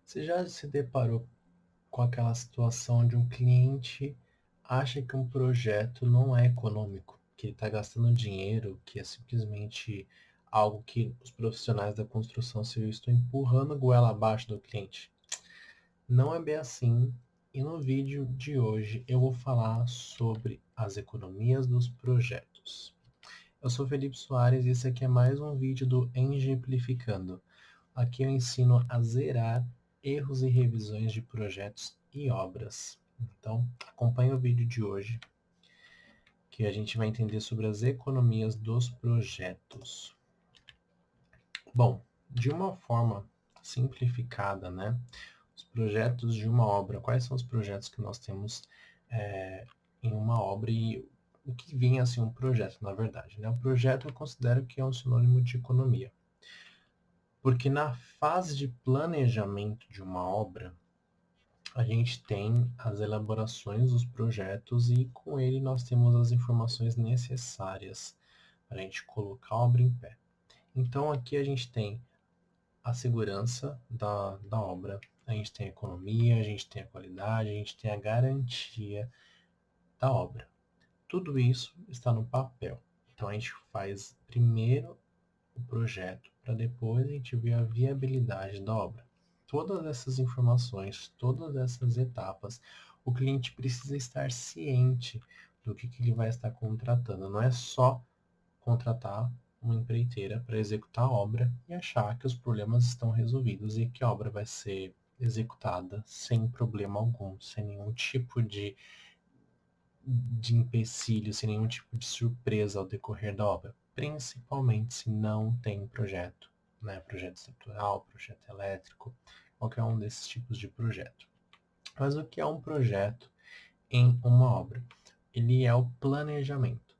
Você já se deparou com aquela situação de um cliente acha que um projeto não é econômico, que ele está gastando dinheiro, que é simplesmente algo que os profissionais da construção civil estão empurrando goela abaixo do cliente? Não é bem assim. E no vídeo de hoje eu vou falar sobre as economias dos projetos. Eu sou Felipe Soares e esse aqui é mais um vídeo do Exemplificando. Aqui eu ensino a zerar erros e revisões de projetos e obras. Então, acompanhe o vídeo de hoje, que a gente vai entender sobre as economias dos projetos. Bom, de uma forma simplificada, né? Os projetos de uma obra. Quais são os projetos que nós temos em uma obra e o que vem assim um projeto, na verdade, né? O projeto eu considero que é um sinônimo de economia. Porque na fase de planejamento de uma obra, a gente tem as elaborações dos projetos e com ele nós temos as informações necessárias para a gente colocar a obra em pé. Então aqui a gente tem a segurança da obra, a gente tem a economia, a gente tem a qualidade, a gente tem a garantia da obra. Tudo isso está no papel. Então a gente faz primeiro o projeto para depois a gente ver a viabilidade da obra. Todas essas informações, todas essas etapas, o cliente precisa estar ciente do que ele vai estar contratando. Não é só contratar uma empreiteira para executar a obra e achar que os problemas estão resolvidos e que a obra vai ser executada sem problema algum, sem nenhum tipo de empecilho, sem nenhum tipo de surpresa ao decorrer da obra, principalmente se não tem projeto, né? Projeto estrutural, projeto elétrico, qualquer um desses tipos de projeto. Mas o que é um projeto em uma obra? Ele é o planejamento.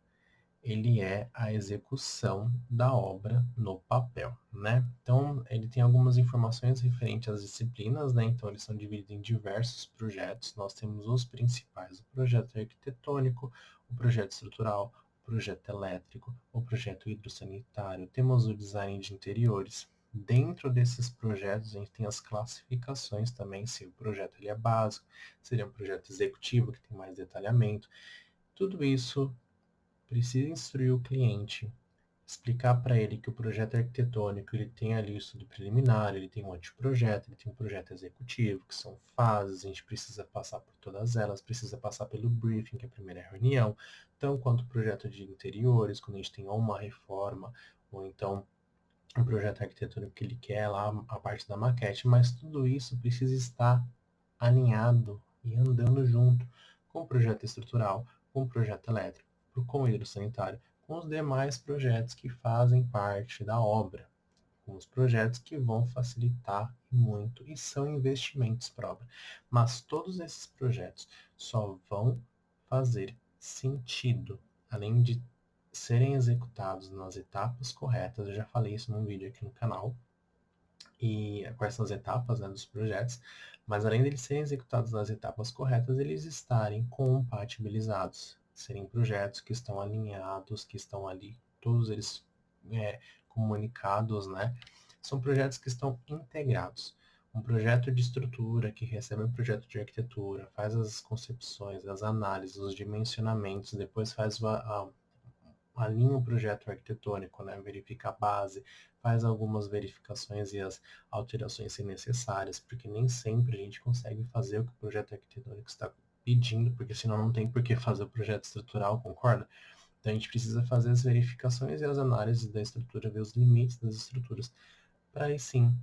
Ele é a execução da obra no papel, né? Então, ele tem algumas informações referentes às disciplinas, né? Então, eles são divididos em diversos projetos. Nós temos os principais: o projeto arquitetônico, o projeto estrutural, o projeto elétrico, o projeto hidrossanitário. Temos o design de interiores. Dentro desses projetos, a gente tem as classificações também, se o projeto ele é básico, seria um projeto executivo, que tem mais detalhamento. Tudo isso precisa instruir o cliente, explicar para ele que o projeto arquitetônico ele tem ali o estudo preliminar, ele tem um anteprojeto, ele tem um projeto executivo, que são fases, a gente precisa passar por todas elas, precisa passar pelo briefing, que é a primeira reunião. Então, quanto o projeto de interiores, quando a gente tem ou uma reforma, ou então um projeto arquitetônico que ele quer lá, a parte da maquete, mas tudo isso precisa estar alinhado e andando junto com o projeto estrutural, com o projeto elétrico, com o hidrossanitário, com os demais projetos que fazem parte da obra, com os projetos que vão facilitar muito e são investimentos para a obra. Mas todos esses projetos só vão fazer sentido, além de serem executados nas etapas corretas. Eu já falei isso num vídeo aqui no canal, e quais são as etapas, né, dos projetos, mas além deles serem executados nas etapas corretas, eles estarem compatibilizados, serem projetos que estão alinhados, que estão ali, todos eles comunicados, né? São projetos que estão integrados. Um projeto de estrutura que recebe um projeto de arquitetura, faz as concepções, as análises, os dimensionamentos, depois faz alinha o projeto arquitetônico, né? Verifica a base, faz algumas verificações e as alterações se necessárias, porque nem sempre a gente consegue fazer o que o projeto arquitetônico está pedindo, porque senão não tem por que fazer o projeto estrutural, concorda? Então a gente precisa fazer as verificações e as análises da estrutura, ver os limites das estruturas, para aí sim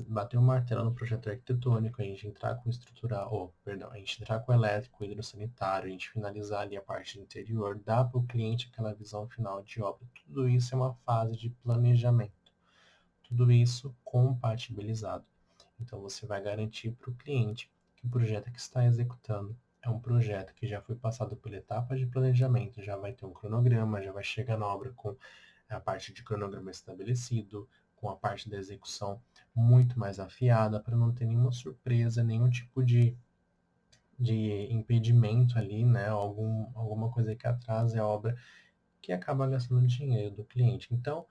bater o martelo no projeto arquitetônico, a gente entrar com estrutural, perdão, a gente entrar com o elétrico, hidrossanitário, a gente finalizar ali a parte interior, dar para o cliente aquela visão final de obra. Tudo isso é uma fase de planejamento. Tudo isso compatibilizado. Então você vai garantir para o cliente que o projeto que está executando é um projeto que já foi passado pela etapa de planejamento, já vai ter um cronograma, já vai chegar na obra com a parte de cronograma estabelecido, com a parte da execução muito mais afiada, para não ter nenhuma surpresa, nenhum tipo de impedimento ali, né? Alguma coisa que atrase a obra que acaba gastando dinheiro do cliente. Então,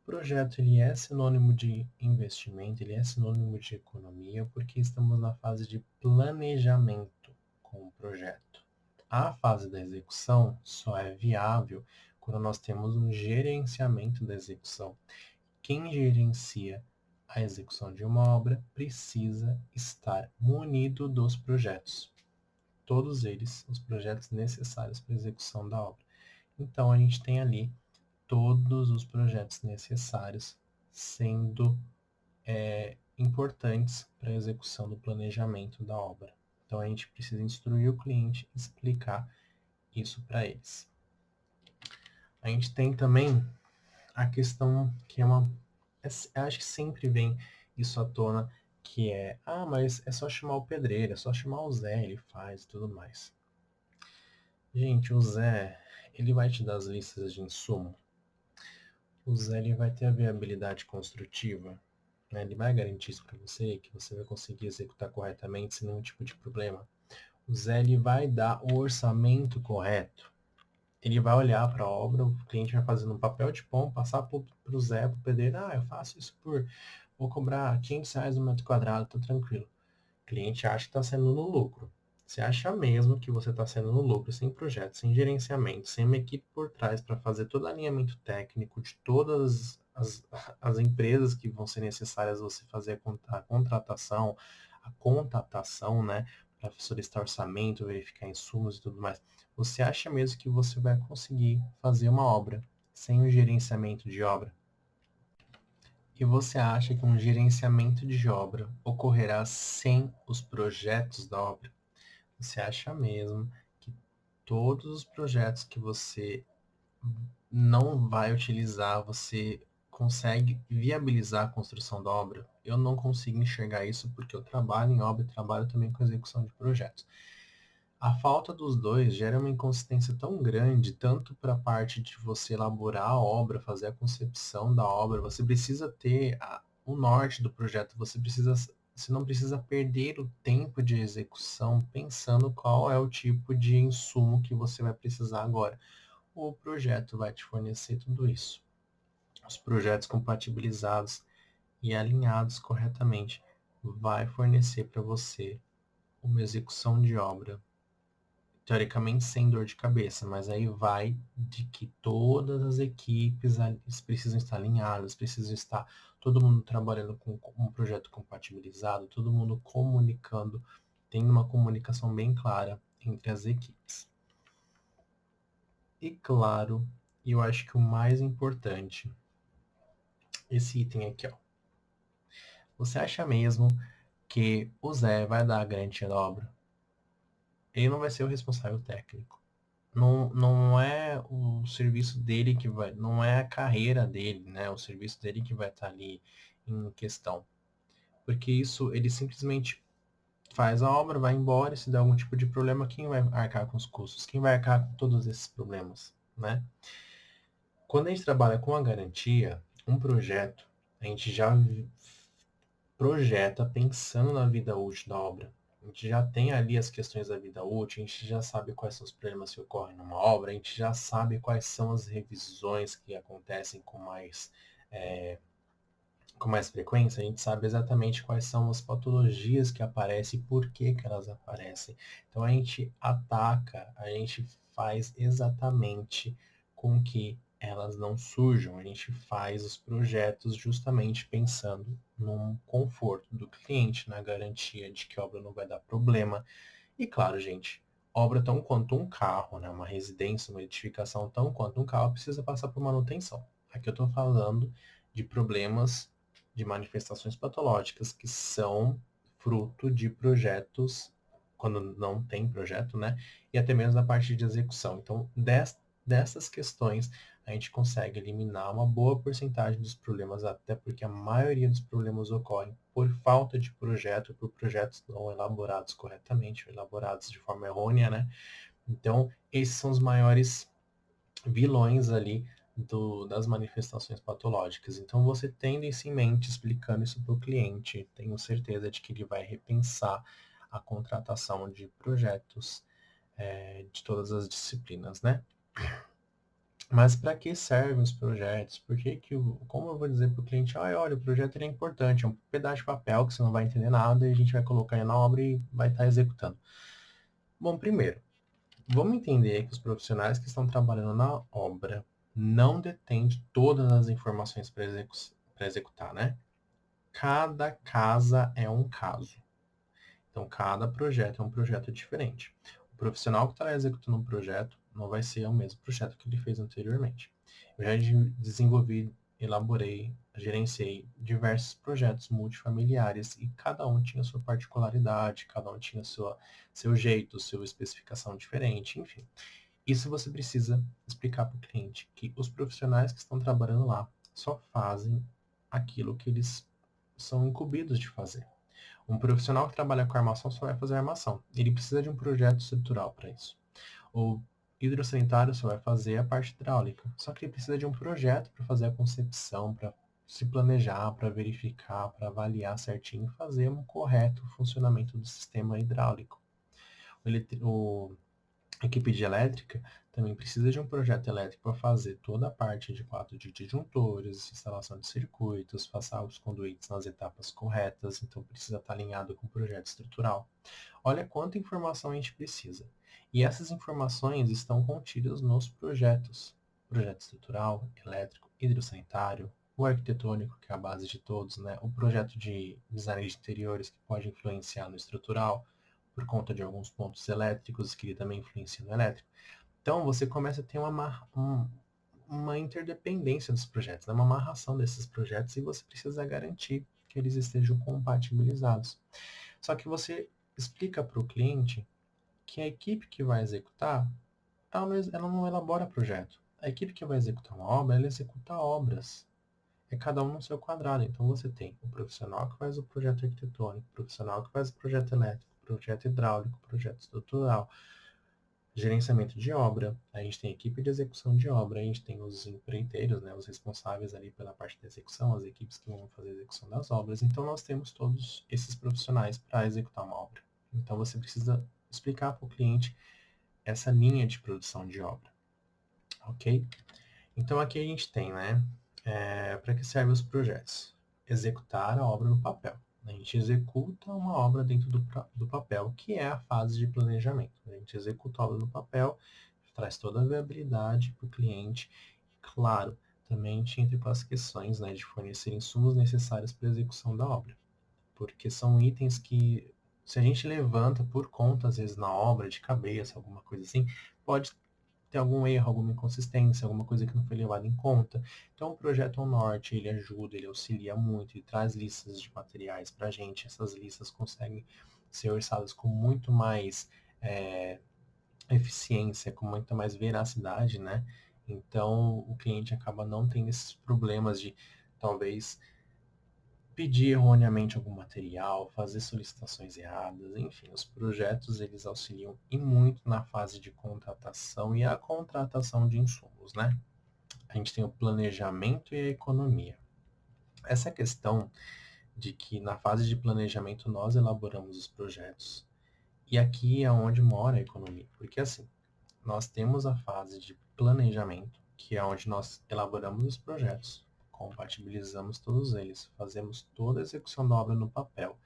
projeto ele é sinônimo de investimento, ele é sinônimo de economia, porque estamos na fase de planejamento com o projeto. A fase da execução só é viável quando nós temos um gerenciamento da execução. Quem gerencia a execução de uma obra precisa estar munido dos projetos. Todos eles, os projetos necessários para a execução da obra. Então, a gente tem ali todos os projetos necessários sendo importantes para a execução do planejamento da obra. Então, a gente precisa instruir o cliente e explicar isso para eles. A gente tem também a questão que acho que sempre vem isso à tona, que é, mas é só chamar o pedreiro, é só chamar o Zé, ele faz e tudo mais. Gente, o Zé, ele vai te dar as listas de insumo. O Zé, ele vai ter a viabilidade construtiva, né? Ele vai garantir isso para você, que você vai conseguir executar corretamente sem nenhum tipo de problema. O Zé, ele vai dar o orçamento correto. Ele vai olhar para a obra, o cliente vai fazendo um papel de pão, passar para o Zé, para o pedreiro, eu faço isso vou cobrar R$ 500 no metro quadrado, tá tranquilo. O cliente acha que está sendo no lucro. Você acha mesmo que você está sendo no lucro, sem projeto, sem gerenciamento, sem uma equipe por trás para fazer todo o alinhamento técnico de todas as empresas que vão ser necessárias você fazer a contratação, a contatação, né, para solicitar orçamento, verificar insumos e tudo mais. Você acha mesmo que você vai conseguir fazer uma obra sem o gerenciamento de obra? E você acha que um gerenciamento de obra ocorrerá sem os projetos da obra? Você acha mesmo que todos os projetos que você não vai utilizar, você consegue viabilizar a construção da obra? Eu não consigo enxergar isso porque eu trabalho em obra e trabalho também com execução de projetos. A falta dos dois gera uma inconsistência tão grande, tanto para a parte de você elaborar a obra, fazer a concepção da obra, você precisa ter o norte do projeto, você não precisa perder o tempo de execução pensando qual é o tipo de insumo que você vai precisar agora. O projeto vai te fornecer tudo isso. Os projetos compatibilizados e alinhados corretamente vai fornecer para você uma execução de obra teoricamente sem dor de cabeça, mas aí vai de que todas as equipes precisam estar alinhadas, precisam estar todo mundo trabalhando com um projeto compatibilizado, todo mundo comunicando, tendo uma comunicação bem clara entre as equipes. E claro, eu acho que o mais importante, esse item aqui, ó. Você acha mesmo que o Zé vai dar a garantia da obra? Ele não vai ser o responsável técnico. Não é o serviço dele que vai, não é a carreira dele, né? O serviço dele que vai estar ali em questão. Porque isso, ele simplesmente faz a obra, vai embora, e se der algum tipo de problema, quem vai arcar com os custos? Quem vai arcar com todos esses problemas, né? Quando a gente trabalha com a garantia, um projeto, a gente já projeta pensando na vida útil da obra. A gente já tem ali as questões da vida útil, a gente já sabe quais são os problemas que ocorrem numa obra, a gente já sabe quais são as revisões que acontecem com mais frequência, a gente sabe exatamente quais são as patologias que aparecem e por que que elas aparecem. Então a gente ataca, a gente faz exatamente com que elas não surjam. A gente faz os projetos justamente pensando no conforto do cliente, na garantia de que a obra não vai dar problema. E claro, gente, obra tão quanto um carro, né? Uma residência, uma edificação tão quanto um carro precisa passar por manutenção. Aqui eu estou falando de problemas de manifestações patológicas que são fruto de projetos, quando não tem projeto, né? E até mesmo da parte de execução. Então, dessas questões, a gente consegue eliminar uma boa porcentagem dos problemas, até porque a maioria dos problemas ocorrem por falta de projeto, por projetos não elaborados corretamente, ou elaborados de forma errônea, né? Então, esses são os maiores vilões ali das manifestações patológicas. Então, você tendo isso em mente, explicando isso para o cliente, tenho certeza de que ele vai repensar a contratação de projetos de todas as disciplinas, né? Mas para que servem os projetos? Por que que como eu vou dizer para o cliente, olha, o projeto ele é importante, é um pedaço de papel que você não vai entender nada e a gente vai colocar aí na obra e vai estar executando. Bom, primeiro, vamos entender que os profissionais que estão trabalhando na obra não detêm de todas as informações para executar, né? Cada casa é um caso. Então, cada projeto é um projeto diferente. O profissional que está executando um projeto não vai ser o mesmo projeto que ele fez anteriormente. Eu já desenvolvi, elaborei, gerenciei diversos projetos multifamiliares e cada um tinha sua particularidade, cada um tinha seu jeito, sua especificação diferente, enfim. Isso você precisa explicar para o cliente, que os profissionais que estão trabalhando lá só fazem aquilo que eles são incumbidos de fazer. Um profissional que trabalha com armação só vai fazer armação. Ele precisa de um projeto estrutural para isso. O hidrossanitário só vai fazer a parte hidráulica. Só que ele precisa de um projeto para fazer a concepção, para se planejar, para verificar, para avaliar certinho e fazer um correto funcionamento do sistema hidráulico. A equipe de elétrica também precisa de um projeto elétrico para fazer toda a parte de quadro de disjuntores, instalação de circuitos, passar os conduítes nas etapas corretas, então precisa estar alinhado com o projeto estrutural. Olha quanta informação a gente precisa. E essas informações estão contidas nos projetos. Projeto estrutural, elétrico, hidrossanitário, o arquitetônico, que é a base de todos, né? O projeto de design de interiores, que pode influenciar no estrutural, por conta de alguns pontos elétricos que ele também influencia no elétrico. Então você começa a ter uma interdependência dos projetos, né? Uma amarração desses projetos e você precisa garantir que eles estejam compatibilizados. Só que você explica para o cliente que a equipe que vai executar, ela não elabora projeto. A equipe que vai executar uma obra, ela executa obras. É cada um no seu quadrado. Então você tem o profissional que faz o projeto arquitetônico, o profissional que faz o projeto elétrico, projeto hidráulico, projeto estrutural, gerenciamento de obra, a gente tem equipe de execução de obra, a gente tem os empreiteiros, né, os responsáveis ali pela parte da execução, as equipes que vão fazer a execução das obras. Então nós temos todos esses profissionais para executar uma obra. Então você precisa explicar para o cliente essa linha de produção de obra, ok? Então aqui a gente tem, né, para que servem os projetos? Executar a obra no papel. A gente executa uma obra dentro do papel, que é a fase de planejamento. A gente executa a obra no papel, traz toda a viabilidade para o cliente. Claro, também a gente entra com as questões, né, de fornecer insumos necessários para a execução da obra. Porque são itens que, se a gente levanta por conta, às vezes, na obra, de cabeça, alguma coisa assim, pode ter algum erro, alguma inconsistência, alguma coisa que não foi levada em conta. Então, o projeto ao norte, ele ajuda, ele auxilia muito, ele traz listas de materiais para a gente. Essas listas conseguem ser orçadas com muito mais eficiência, com muita mais veracidade, né? Então, o cliente acaba não tendo esses problemas de, talvez, pedir erroneamente algum material, fazer solicitações erradas, enfim, os projetos eles auxiliam e muito na fase de contratação e a contratação de insumos, né? A gente tem o planejamento e a economia. Essa questão de que na fase de planejamento nós elaboramos os projetos e aqui é onde mora a economia, porque assim, nós temos a fase de planejamento, que é onde nós elaboramos os projetos, compatibilizamos todos eles, fazemos toda a execução da obra no papel,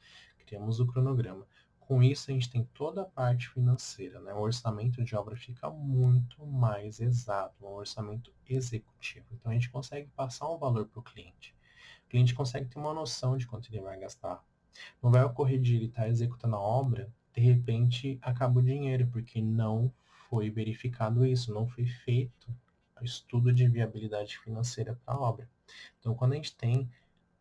criamos o cronograma. Com isso, a gente tem toda a parte financeira, né? O orçamento de obra fica muito mais exato, um orçamento executivo. Então, a gente consegue passar um valor para o cliente. O cliente consegue ter uma noção de quanto ele vai gastar. Não vai ocorrer de ele estar executando a obra, de repente acaba o dinheiro, porque não foi verificado isso, não foi feito o estudo de viabilidade financeira para a obra. Então, quando a gente tem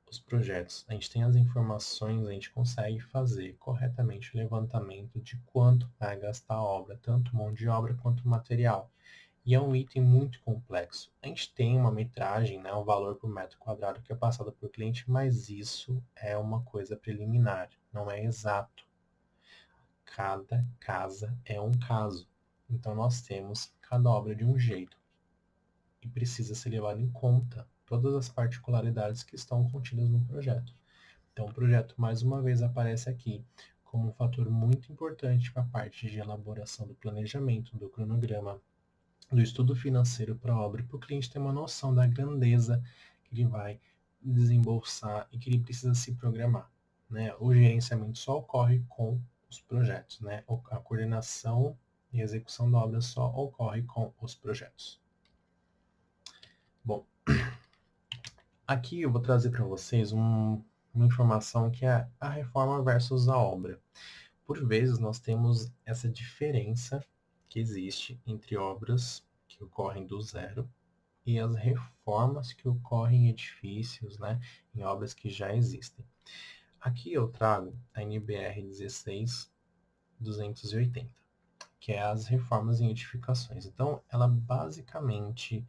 os projetos, a gente tem as informações, a gente consegue fazer corretamente o levantamento de quanto vai gastar a obra, tanto mão de obra quanto material. E é um item muito complexo. A gente tem uma metragem, né, um valor por metro quadrado que é passado por cliente, mas isso é uma coisa preliminar, não é exato. Cada casa é um caso. Então nós temos cada obra de um jeito e precisa ser levado em conta todas as particularidades que estão contidas no projeto. Então o projeto mais uma vez aparece aqui como um fator muito importante para a parte de elaboração do planejamento, do cronograma, do estudo financeiro para a obra, para o cliente ter uma noção da grandeza que ele vai desembolsar e que ele precisa se programar, né? O gerenciamento só ocorre com os projetos, né? A coordenação e execução da obra só ocorre com os projetos. Bom, aqui eu vou trazer para vocês uma informação que é a reforma versus a obra. Por vezes nós temos essa diferença que existe entre obras que ocorrem do zero e as reformas que ocorrem em edifícios, né, em obras que já existem. Aqui eu trago a NBR 16280, que é as reformas em edificações. Então, ela basicamente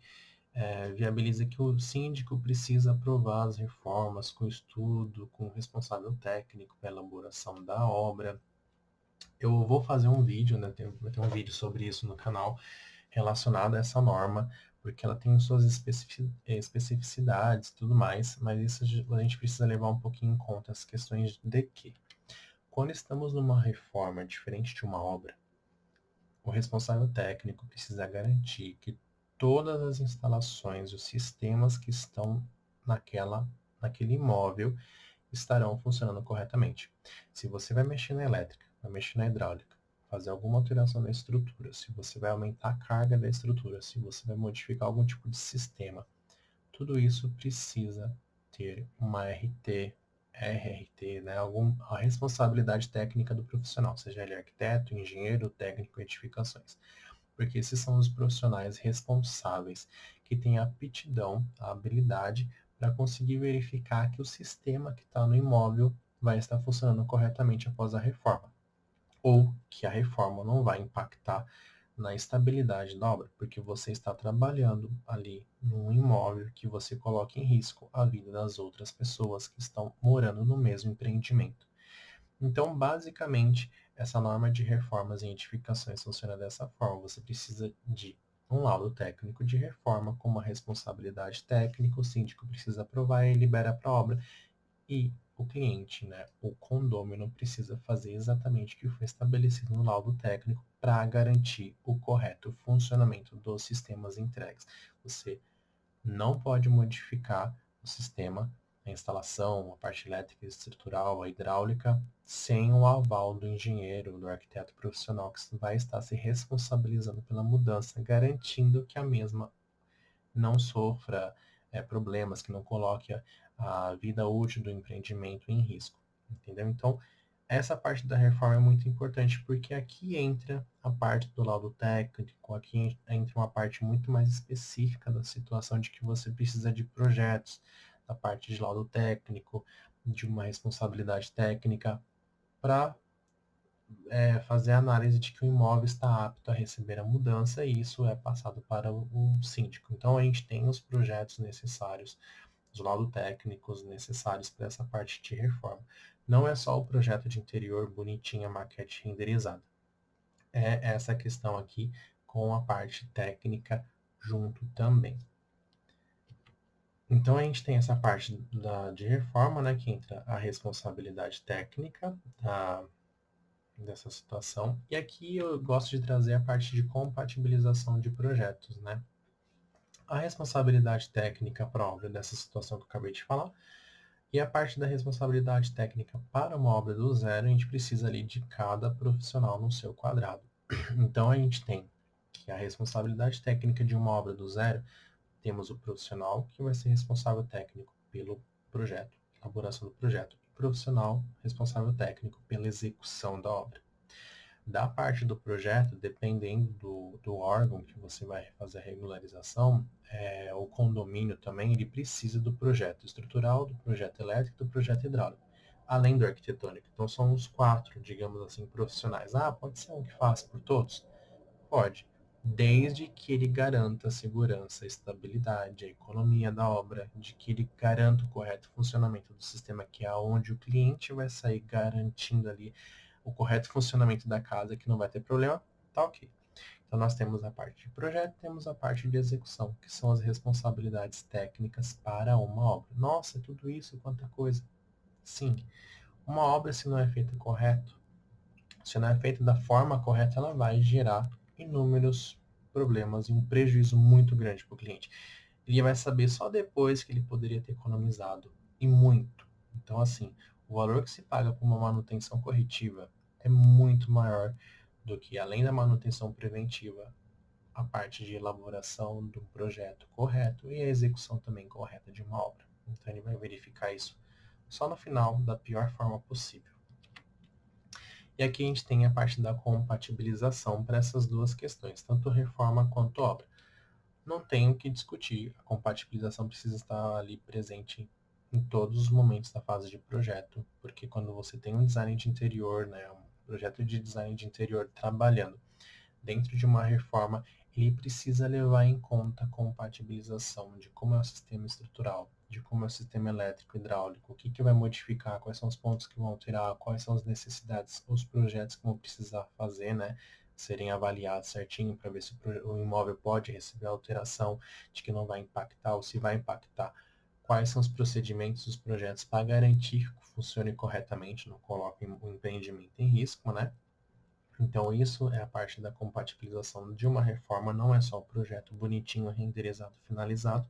viabiliza que o síndico precisa aprovar as reformas com estudo, com o responsável técnico para elaboração da obra. Eu vou fazer um vídeo, né, vai ter um vídeo sobre isso no canal, relacionado a essa norma, porque ela tem suas especificidades e tudo mais, mas isso a gente precisa levar um pouquinho em conta as questões de que, quando estamos numa reforma diferente de uma obra, o responsável técnico precisa garantir que todas as instalações, os sistemas que estão naquele imóvel estarão funcionando corretamente. Se você vai mexer na elétrica, vai mexer na hidráulica, fazer alguma alteração na estrutura, se você vai aumentar a carga da estrutura, se você vai modificar algum tipo de sistema, tudo isso precisa ter uma RRT, né, a responsabilidade técnica do profissional, seja ele arquiteto, engenheiro, técnico, edificações. Porque esses são os profissionais responsáveis que têm a aptidão, a habilidade para conseguir verificar que o sistema que está no imóvel vai estar funcionando corretamente após a reforma, ou que a reforma não vai impactar na estabilidade da obra, porque você está trabalhando ali num imóvel que você coloca em risco a vida das outras pessoas que estão morando no mesmo empreendimento. Então, basicamente, essa norma de reformas em edificações funciona dessa forma. Você precisa de um laudo técnico de reforma com uma responsabilidade técnica, o síndico precisa aprovar e libera para a obra. E o cliente, né, o condômino, precisa fazer exatamente o que foi estabelecido no laudo técnico para garantir o correto funcionamento dos sistemas entregues. Você não pode modificar o sistema, a instalação, a parte elétrica e estrutural, a hidráulica, sem o aval do engenheiro, do arquiteto profissional que vai estar se responsabilizando pela mudança, garantindo que a mesma não sofra problemas, que não coloque a vida útil do empreendimento em risco. Entendeu? Então, essa parte da reforma é muito importante, porque aqui entra a parte do laudo técnico, aqui entra uma parte muito mais específica da situação de que você precisa de projetos, da parte de laudo técnico, de uma responsabilidade técnica, para fazer a análise de que o imóvel está apto a receber a mudança e isso é passado para o síndico. Então, a gente tem os projetos necessários, os laudos técnicos necessários para essa parte de reforma. Não é só o projeto de interior bonitinho, a maquete renderizada. É essa questão aqui com a parte técnica junto também. Então, a gente tem essa parte de reforma, né, que entra a responsabilidade técnica dessa situação. E aqui eu gosto de trazer a parte de compatibilização de projetos, né? A responsabilidade técnica própria dessa situação que eu acabei de falar e a parte da responsabilidade técnica para uma obra do zero, a gente precisa ali de cada profissional no seu quadrado. Então a gente tem que a responsabilidade técnica de uma obra do zero, temos o profissional que vai ser responsável técnico pelo projeto, elaboração do projeto, e o profissional responsável técnico pela execução da obra. Da parte do projeto, dependendo do órgão que você vai fazer a regularização, o condomínio também, ele precisa do projeto estrutural, do projeto elétrico e do projeto hidráulico, além do arquitetônico. Então, são os 4, digamos assim, profissionais. Ah, pode ser um que faça por todos? Pode, desde que ele garanta a segurança, a estabilidade, a economia da obra, de que ele garanta o correto funcionamento do sistema, que é onde o cliente vai sair garantindo ali o correto funcionamento da casa, que não vai ter problema, tá ok. Então nós temos a parte de projeto, temos a parte de execução, que são as responsabilidades técnicas para uma obra. Nossa, tudo isso, quanta coisa. Sim, uma obra, se não é feita correto, se não é feita da forma correta, ela vai gerar inúmeros problemas e um prejuízo muito grande para o cliente. Ele vai saber só depois que ele poderia ter economizado, e muito. Então, assim, o valor que se paga por uma manutenção corretiva é muito maior do que, além da manutenção preventiva, a parte de elaboração do projeto correto e a execução também correta de uma obra. Então, ele vai verificar isso só no final, da pior forma possível. E aqui a gente tem a parte da compatibilização para essas duas questões, tanto reforma quanto obra. Não tem o que discutir, a compatibilização precisa estar ali presente em todos os momentos da fase de projeto, porque quando você tem um design de interior, né, um projeto de design de interior trabalhando dentro de uma reforma, ele precisa levar em conta a compatibilização de como é o sistema estrutural, de como é o sistema elétrico, hidráulico, o que, que vai modificar, quais são os pontos que vão alterar, quais são as necessidades, os projetos que vão precisar fazer, né? Serem avaliados certinho para ver se o imóvel pode receber alteração, de que não vai impactar ou se vai impactar. Quais são os procedimentos dos projetos para garantir que funcione corretamente, não coloquem o empreendimento em risco, né? Então, isso é a parte da compatibilização de uma reforma, não é só o projeto bonitinho, renderizado, finalizado.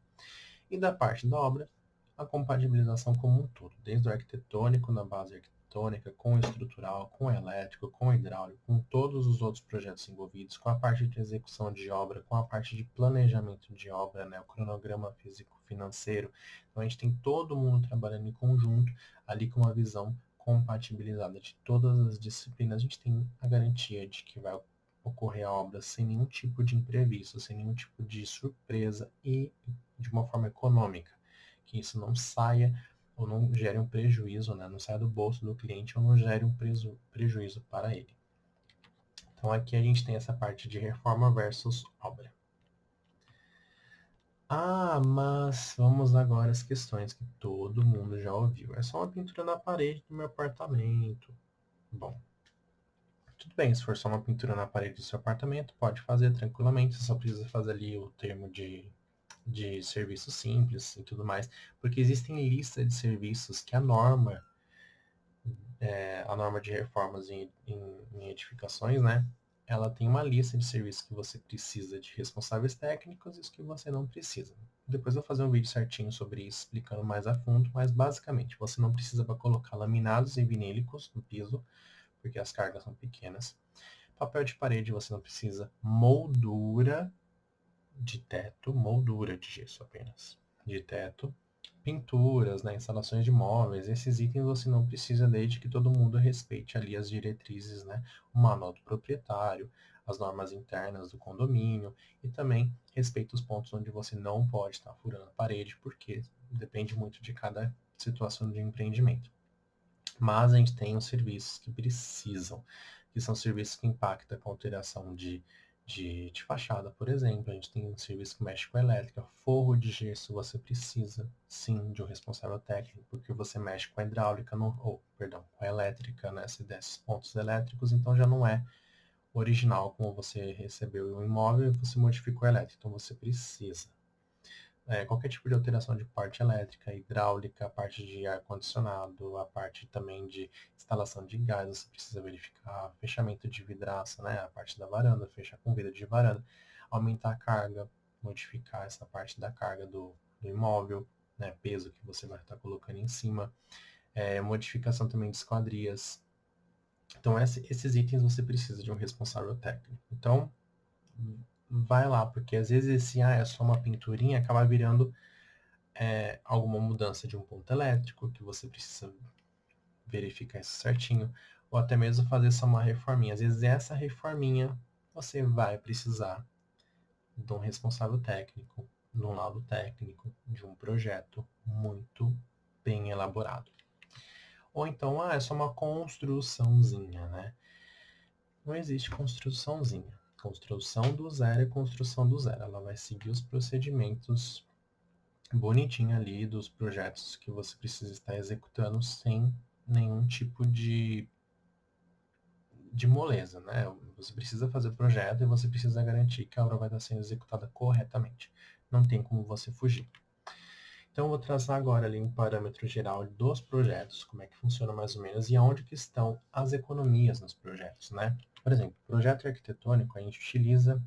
E da parte da obra, a compatibilização como um todo, desde o arquitetônico, na base arquitetônica, com o estrutural, com o elétrico, com o hidráulico, com todos os outros projetos envolvidos, com a parte de execução de obra, com a parte de planejamento de obra, né, o cronograma físico-financeiro. Então, a gente tem todo mundo trabalhando em conjunto, ali com uma visão compatibilizada de todas as disciplinas. A gente tem a garantia de que vai ocorrer a obra sem nenhum tipo de imprevisto, sem nenhum tipo de surpresa e de uma forma econômica, que isso não saia ou não gere um prejuízo, né? Não saia do bolso do cliente ou não gere um prejuízo para ele. Então aqui a gente tem essa parte de reforma versus obra. Ah, mas vamos agora às questões que todo mundo já ouviu. É só uma pintura na parede do meu apartamento. Bom, tudo bem, se for só uma pintura na parede do seu apartamento, pode fazer tranquilamente, você só precisa fazer ali o termo de serviços simples e tudo mais, porque existem listas de serviços que a norma de reformas em edificações, né? Ela tem uma lista de serviços que você precisa de responsáveis técnicos e os que você não precisa. Depois eu vou fazer um vídeo certinho sobre isso, explicando mais a fundo, mas basicamente você não precisa para colocar laminados e vinílicos no piso, porque as cargas são pequenas. Papel de parede você não precisa. Moldura de teto, moldura de gesso apenas, de teto. Pinturas, né, instalações de móveis, esses itens você não precisa desde que todo mundo respeite ali as diretrizes, né, o manual do proprietário, as normas internas do condomínio e também respeita os pontos onde você não pode estar furando a parede, porque depende muito de cada situação de empreendimento. Mas a gente tem os serviços que precisam, que são serviços que impactam com alteração de fachada, por exemplo. A gente tem um serviço que mexe com elétrica, forro de gesso, você precisa sim de um responsável técnico, porque você mexe com a hidráulica, com a elétrica, né? Se desce pontos elétricos, então já não é original como você recebeu o imóvel e você modificou a elétrica, então você precisa qualquer tipo de alteração de parte elétrica, hidráulica, a parte de ar-condicionado, a parte também de instalação de gás, você precisa verificar, fechamento de vidraça, né, a parte da varanda, fechar com vidro de varanda, aumentar a carga, modificar essa parte da carga do imóvel, né, peso que você vai estar colocando em cima, modificação também de esquadrias. Então, esses itens você precisa de um responsável técnico. Então, vai lá, porque às vezes esse é só uma pinturinha, acaba virando alguma mudança de um ponto elétrico, que você precisa verificar isso certinho, ou até mesmo fazer só uma reforminha. Às vezes essa reforminha você vai precisar de um responsável técnico, de um laudo técnico, de um projeto muito bem elaborado. Ou então, é só uma construçãozinha, né? Não existe construçãozinha. Construção do zero é construção do zero. Ela vai seguir os procedimentos bonitinho ali dos projetos que você precisa estar executando sem nenhum tipo de moleza, né? Você precisa fazer o projeto e você precisa garantir que a obra vai estar sendo executada corretamente. Não tem como você fugir. Então, eu vou traçar agora ali um parâmetro geral dos projetos, como é que funciona mais ou menos e aonde que estão as economias nos projetos, né? Por exemplo, projeto arquitetônico, a gente utiliza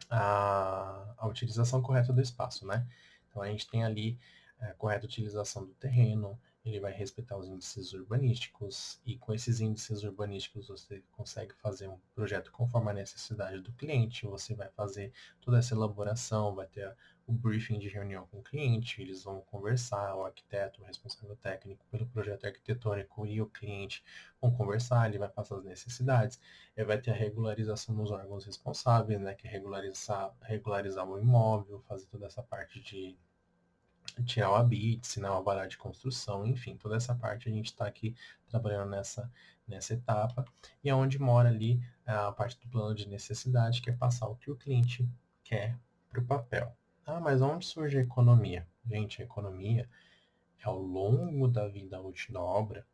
a utilização correta do espaço, né? Então a gente tem ali a correta utilização do terreno, ele vai respeitar os índices urbanísticos, e com esses índices urbanísticos você consegue fazer um projeto conforme a necessidade do cliente, você vai fazer toda essa elaboração, vai ter o briefing de reunião com o cliente, eles vão conversar, o arquiteto, o responsável técnico pelo projeto arquitetônico e o cliente vão conversar, ele vai passar as necessidades, vai ter a regularização dos órgãos responsáveis, né, que é regularizar o imóvel, fazer toda essa parte de tirar o habite, assinar o alvará de construção, enfim, toda essa parte a gente está aqui trabalhando nessa etapa, e é onde mora ali a parte do plano de necessidade, que é passar o que o cliente quer para o papel. Ah, mas onde surge a economia? Gente, a economia é ao longo da vida útil da obra,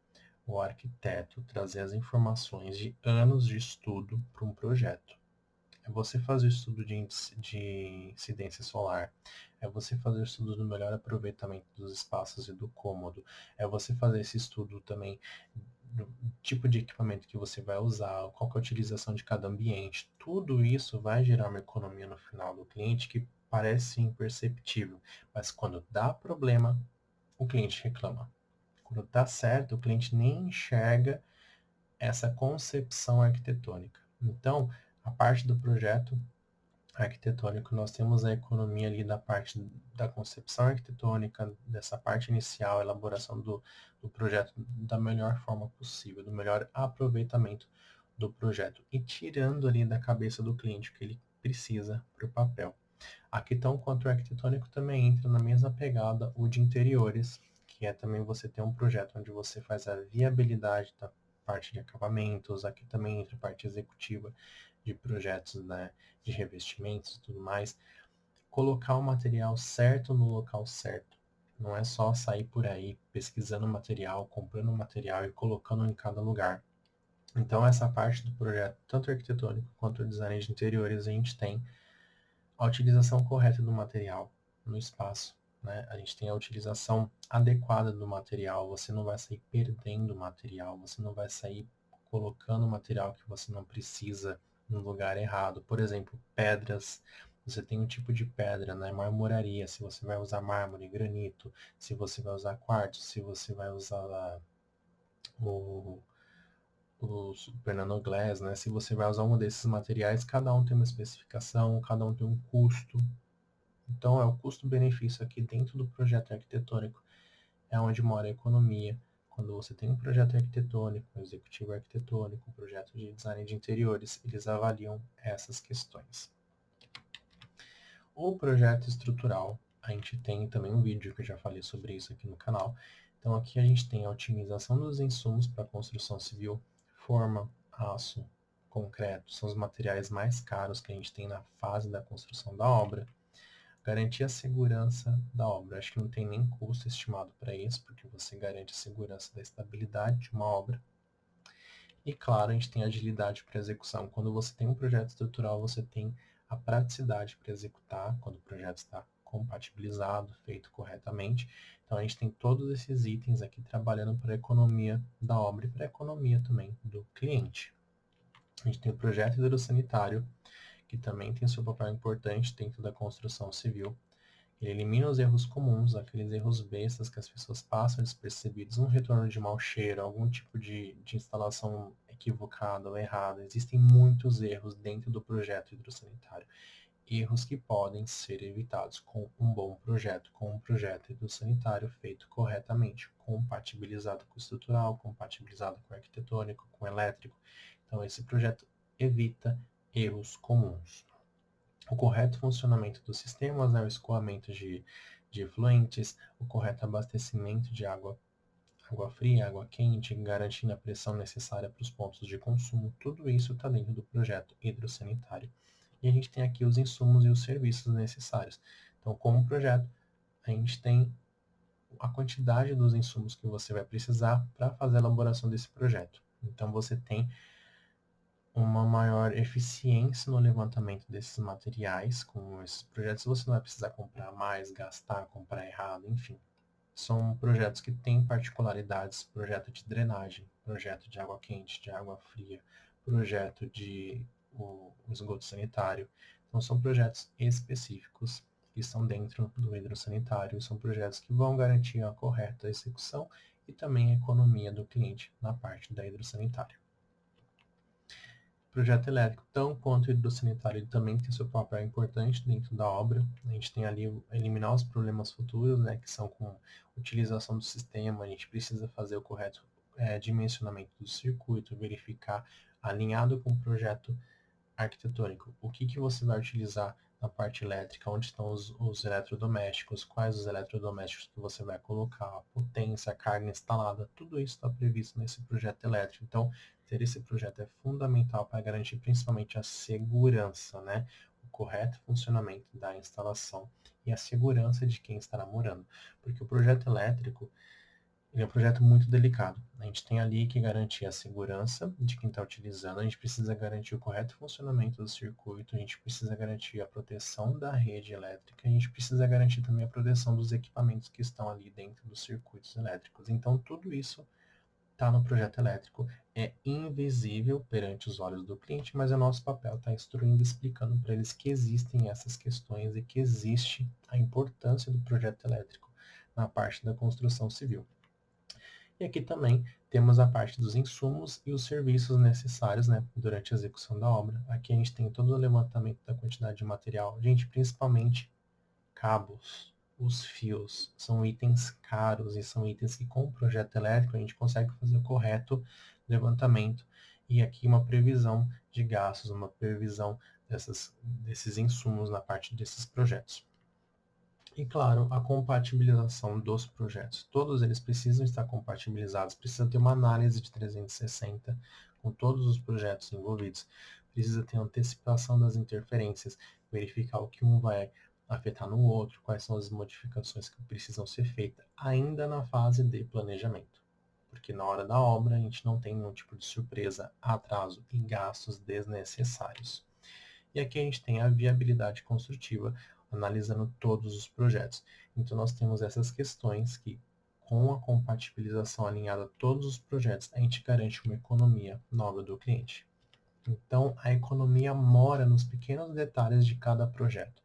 o arquiteto trazer as informações de anos de estudo para um projeto. É você fazer o estudo de incidência solar, é você fazer o estudo do melhor aproveitamento dos espaços e do cômodo, é você fazer esse estudo também do tipo de equipamento que você vai usar, qual que é a utilização de cada ambiente. Tudo isso vai gerar uma economia no final do cliente que parece imperceptível, mas quando dá problema, o cliente reclama. Quando dá certo, o cliente nem enxerga essa concepção arquitetônica. Então, a parte do projeto arquitetônico, nós temos a economia ali da parte da concepção arquitetônica, dessa parte inicial, elaboração do projeto da melhor forma possível, do melhor aproveitamento do projeto e tirando ali da cabeça do cliente o que ele precisa para o papel. Aqui, tão quanto o arquitetônico, também entra na mesma pegada o de interiores, que é também você ter um projeto onde você faz a viabilidade da parte de acabamentos, aqui também entra a parte executiva de projetos, né, de revestimentos e tudo mais. Colocar o material certo no local certo. Não é só sair por aí pesquisando material, comprando material e colocando em cada lugar. Então, essa parte do projeto, tanto arquitetônico quanto o design de interiores, a gente tem a utilização correta do material no espaço, né? A gente tem a utilização adequada do material, você não vai sair perdendo material, você não vai sair colocando material que você não precisa no lugar errado. Por exemplo, pedras, você tem um tipo de pedra, né? Marmoraria, se você vai usar mármore, granito, se você vai usar quartzo, se você vai usar o Fernando Glass, né? Se você vai usar um desses materiais, cada um tem uma especificação, cada um tem um custo. Então, é o custo-benefício aqui dentro do projeto arquitetônico, é onde mora a economia. Quando você tem um projeto arquitetônico, um executivo arquitetônico, um projeto de design de interiores, eles avaliam essas questões. O projeto estrutural, a gente tem também um vídeo que eu já falei sobre isso aqui no canal. Então, aqui a gente tem a otimização dos insumos para a construção civil, forma, aço, concreto, são os materiais mais caros que a gente tem na fase da construção da obra. Garantir a segurança da obra. Acho que não tem nem custo estimado para isso, porque você garante a segurança da estabilidade de uma obra. E claro, a gente tem agilidade para execução. Quando você tem um projeto estrutural, você tem a praticidade para executar, quando o projeto está compatibilizado, feito corretamente. Então a gente tem todos esses itens aqui trabalhando para a economia da obra e para a economia também do cliente. A gente tem o projeto hidrossanitário, que também tem seu papel importante dentro da construção civil. Ele elimina os erros comuns, aqueles erros bestas que as pessoas passam despercebidos, um retorno de mau cheiro, algum tipo de instalação equivocada ou errada. Existem muitos erros dentro do projeto hidrossanitário. Erros que podem ser evitados com um bom projeto, com um projeto hidrossanitário feito corretamente, compatibilizado com o estrutural, compatibilizado com o arquitetônico, com o elétrico. Então, esse projeto evita erros comuns. O correto funcionamento dos sistemas, né, o escoamento de efluentes, o correto abastecimento de água fria, água quente, garantindo a pressão necessária para os pontos de consumo, tudo isso está dentro do projeto hidrossanitário. E a gente tem aqui os insumos e os serviços necessários. Então, como projeto, a gente tem a quantidade dos insumos que você vai precisar para fazer a elaboração desse projeto. Então, você tem uma maior eficiência no levantamento desses materiais. Com esses projetos você não vai precisar comprar mais, gastar, comprar errado, enfim. São projetos que têm particularidades, projeto de drenagem, projeto de água quente, de água fria, projeto de o esgoto sanitário. Então, são projetos específicos que estão dentro do hidrossanitário, são projetos que vão garantir a correta execução e também a economia do cliente na parte da hidrossanitária. Projeto elétrico, tão quanto o hidrossanitário, ele também tem seu papel importante dentro da obra. A gente tem ali eliminar os problemas futuros, né, que são com utilização do sistema, a gente precisa fazer o correto dimensionamento do circuito, verificar alinhado com o projeto arquitetônico. O que você vai utilizar na parte elétrica, onde estão os eletrodomésticos, quais os eletrodomésticos que você vai colocar, a potência, a carga instalada, tudo isso está previsto nesse projeto elétrico. Então, ter esse projeto é fundamental para garantir principalmente a segurança, né? O correto funcionamento da instalação e a segurança de quem estará morando. Porque o projeto elétrico, ele é um projeto muito delicado. A gente tem ali que garantir a segurança de quem está utilizando, a gente precisa garantir o correto funcionamento do circuito, a gente precisa garantir a proteção da rede elétrica, a gente precisa garantir também a proteção dos equipamentos que estão ali dentro dos circuitos elétricos. Então, tudo isso está no projeto elétrico, é invisível perante os olhos do cliente, mas é nosso papel estar instruindo, explicando para eles que existem essas questões e que existe a importância do projeto elétrico na parte da construção civil. E aqui também temos a parte dos insumos e os serviços necessários, né, durante a execução da obra. Aqui a gente tem todo o levantamento da quantidade de material. Gente, principalmente cabos, os fios, são itens caros e são itens que com o projeto elétrico a gente consegue fazer o correto levantamento e aqui uma previsão de gastos, uma previsão desses insumos na parte desses projetos. E, claro, a compatibilização dos projetos. Todos eles precisam estar compatibilizados, precisa ter uma análise de 360 com todos os projetos envolvidos, precisa ter antecipação das interferências, verificar o que um vai afetar no outro, quais são as modificações que precisam ser feitas, ainda na fase de planejamento. Porque na hora da obra a gente não tem nenhum tipo de surpresa, atraso e gastos desnecessários. E aqui a gente tem a viabilidade construtiva, analisando todos os projetos. Então, nós temos essas questões que, com a compatibilização alinhada a todos os projetos, a gente garante uma economia na obra do cliente. Então, a economia mora nos pequenos detalhes de cada projeto.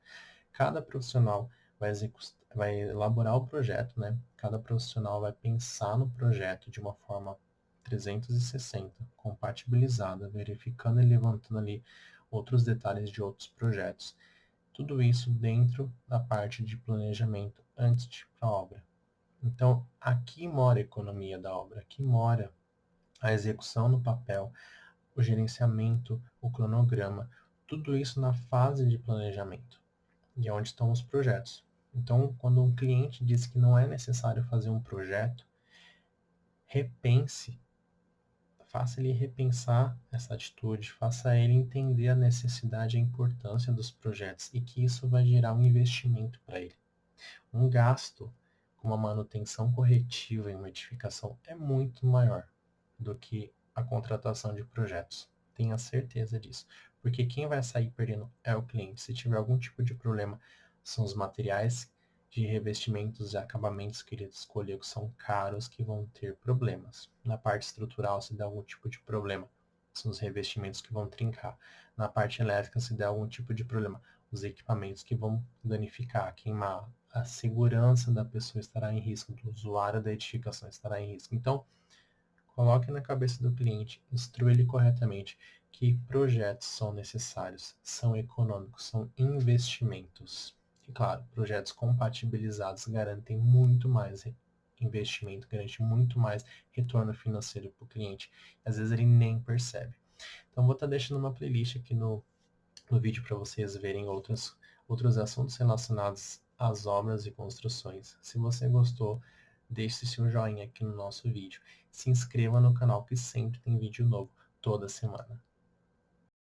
Cada profissional vai elaborar o projeto, né? Cada profissional vai pensar no projeto de uma forma 360, compatibilizada, verificando e levantando ali outros detalhes de outros projetos. Tudo isso dentro da parte de planejamento antes de ir para a obra. Então, aqui mora a economia da obra, aqui mora a execução no papel, o gerenciamento, o cronograma, tudo isso na fase de planejamento. E é onde estão os projetos. Então, quando um cliente diz que não é necessário fazer um projeto, repense, faça ele repensar essa atitude, faça ele entender a necessidade e a importância dos projetos e que isso vai gerar um investimento para ele. Um gasto com uma manutenção corretiva e uma edificação é muito maior do que a contratação de projetos. Tenha certeza disso. Porque quem vai sair perdendo é o cliente. Se tiver algum tipo de problema, são os materiais de revestimentos e acabamentos que ele escolheu, que são caros, que vão ter problemas. Na parte estrutural, se der algum tipo de problema, são os revestimentos que vão trincar. Na parte elétrica, se der algum tipo de problema, os equipamentos que vão danificar, queimar. A segurança da pessoa estará em risco, do usuário da edificação estará em risco. Então, coloque na cabeça do cliente, instrua ele corretamente que projetos são necessários, são econômicos, são investimentos. E claro, projetos compatibilizados garantem muito mais investimento, garantem muito mais retorno financeiro para o cliente. Às vezes ele nem percebe. Então vou estar deixando uma playlist aqui no vídeo para vocês verem outros assuntos relacionados às obras e construções. Se você gostou, deixe seu joinha aqui no nosso vídeo. Se inscreva no canal que sempre tem vídeo novo toda semana.